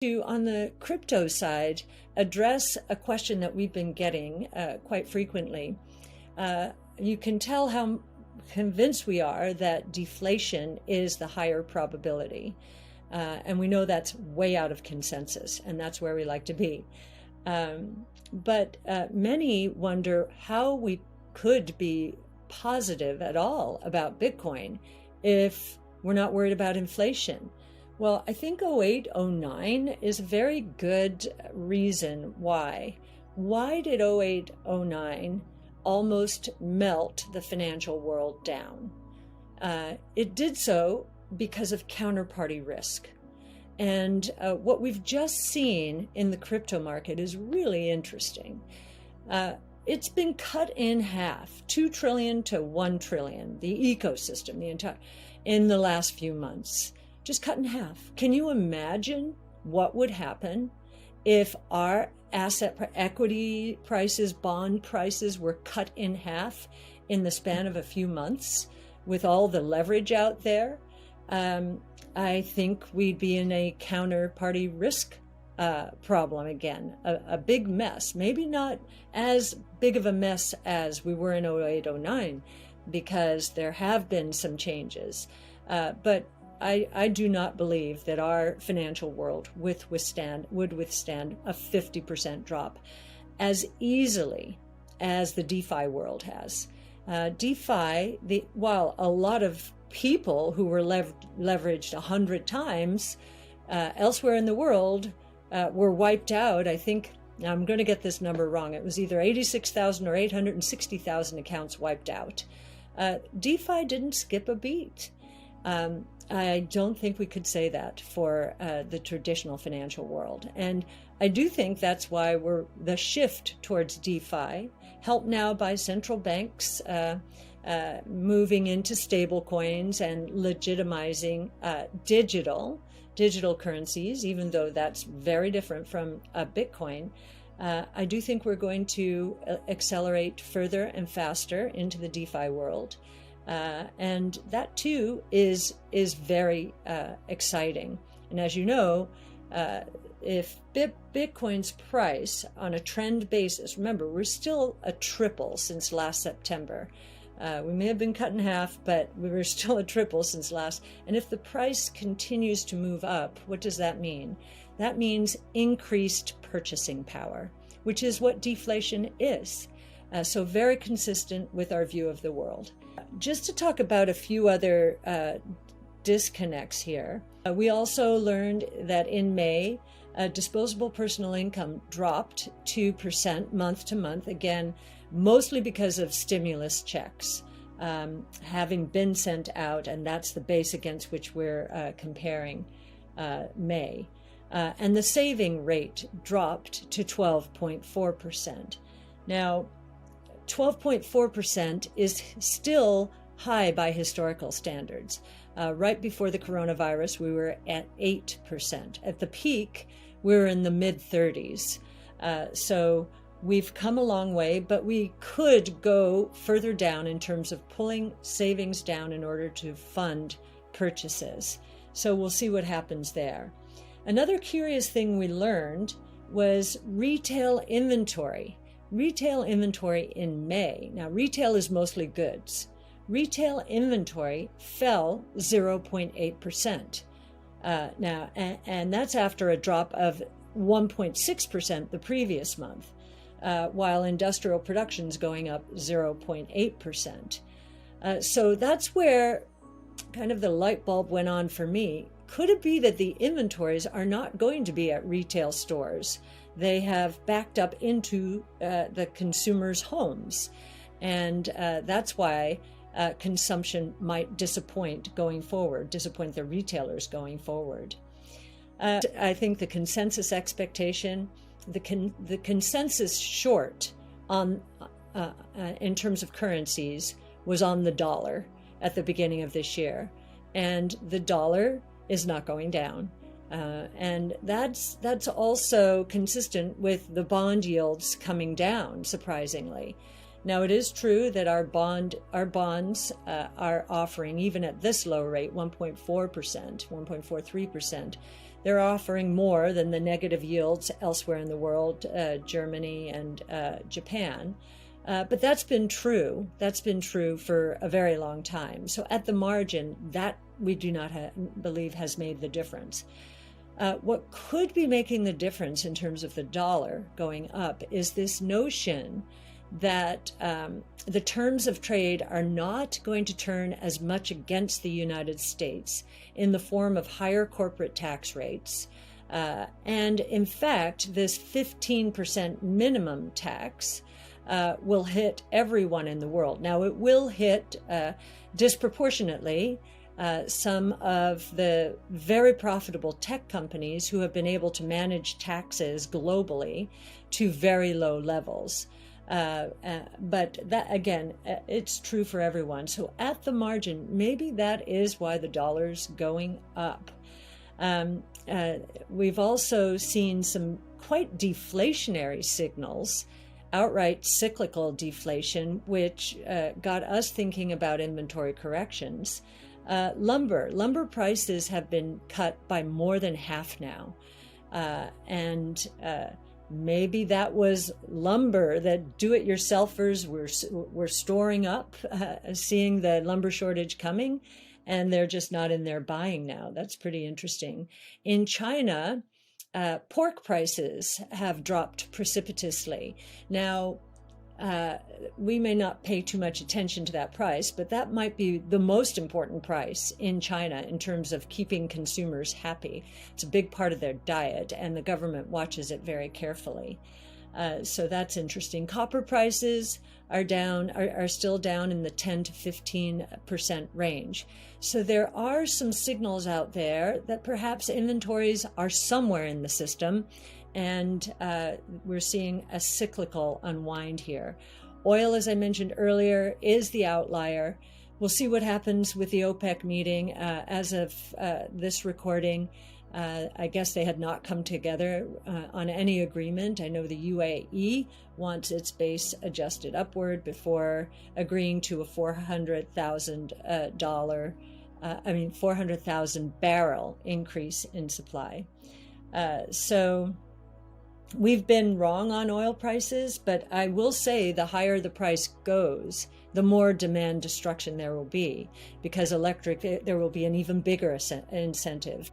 To, on the crypto side, address a question that we've been getting quite frequently. You can tell how convinced we are that deflation is the higher probability. And we know that's way out of consensus, and that's where we like to be. But many wonder how we could be positive at all about Bitcoin if we're not worried about inflation. Well, I think 08-09 is a very good reason why. Why did 08-09 almost melt the financial world down? It did so because of counterparty risk. And what we've just seen in the crypto market is really interesting. It's been cut in half, 2 trillion to 1 trillion, the ecosystem, the entire, in the last few months. Just cut in half. Can you imagine what would happen if our equity prices, bond prices were cut in half in the span of a few months with all the leverage out there? I think we'd be in a counterparty risk problem again, a big mess. Maybe not as big of a mess as we were in 08-09, because there have been some changes. But I do not believe that our financial world would withstand a 50% drop as easily as the DeFi world has. DeFi, while a lot of people who were leveraged 100 times elsewhere in the world were wiped out. I think, now I'm going to get this number wrong, it was either 86,000 or 860,000 accounts wiped out. DeFi didn't skip a beat. I don't think we could say that for the traditional financial world. And I do think that's why the shift towards DeFi, helped now by central banks moving into stable coins and legitimizing digital currencies, even though that's very different from Bitcoin. I do think we're going to accelerate further and faster into the DeFi world. And that too is very exciting. And as you know, if Bitcoin's price on a trend basis, remember, we're still a triple since last September. We may have been cut in half, but we were still a triple since last. And if the price continues to move up, what does that mean? That means increased purchasing power, which is what deflation is. So very consistent with our view of the world. Just to talk about a few other disconnects here, we also learned that in May, disposable personal income dropped 2% month to month, again, mostly because of stimulus checks having been sent out, and that's the base against which we're comparing May. And the saving rate dropped to 12.4%. Now, 12.4% is still high by historical standards. Right before the coronavirus, we were at 8%. At the peak, we were in the mid-30s. So we've come a long way, but we could go further down in terms of pulling savings down in order to fund purchases. So we'll see what happens there. Another curious thing we learned was retail inventory. Retail inventory in May. Now, retail is mostly goods. Retail inventory fell 0.8%. Now, and that's after a drop of 1.6% the previous month, while industrial production is going up 0.8%. So that's where kind of the light bulb went on for me. Could it be that the inventories are not going to be at retail stores? They have backed up into the consumers' homes. And that's why consumption might disappoint the retailers going forward. I think the consensus expectation, the consensus short on in terms of currencies was on the dollar at the beginning of this year. And the dollar is not going down. And that's also consistent with the bond yields coming down, surprisingly. Now, it is true that our bonds are offering, even at this low rate, 1.4%, 1.43%. they're offering more than the negative yields elsewhere in the world, Germany and Japan. But that's been true. That's been true for a very long time. So at the margin, that we do not believe has made the difference. What could be making the difference in terms of the dollar going up is this notion that the terms of trade are not going to turn as much against the United States in the form of higher corporate tax rates. And in fact, this 15% minimum tax will hit everyone in the world. Now, it will hit disproportionately some of the very profitable tech companies who have been able to manage taxes globally to very low levels. But that, again, it's true for everyone. So at the margin, maybe that is why the dollar's going up. We've also seen some quite deflationary signals, outright cyclical deflation, which got us thinking about inventory corrections. Lumber prices have been cut by more than half now. And maybe that was lumber that do-it-yourselfers were storing up, seeing the lumber shortage coming, and they're just not in there buying now. That's pretty interesting. In China, pork prices have dropped precipitously. Now, we may not pay too much attention to that price, but that might be the most important price in China in terms of keeping consumers happy. It's a big part of their diet, and the government watches it very carefully. So that's interesting. Copper prices are still down in the 10 to 15% range. So there are some signals out there that perhaps inventories are somewhere in the system, and we're seeing a cyclical unwind here. Oil, as I mentioned earlier, is the outlier. We'll see what happens with the OPEC meeting. As of this recording, I guess they had not come together on any agreement. I know the UAE wants its base adjusted upward before agreeing to a 400,000 barrel increase in supply. So we've been wrong on oil prices, but I will say the higher the price goes, the more demand destruction there will be, because there will be an even bigger incentive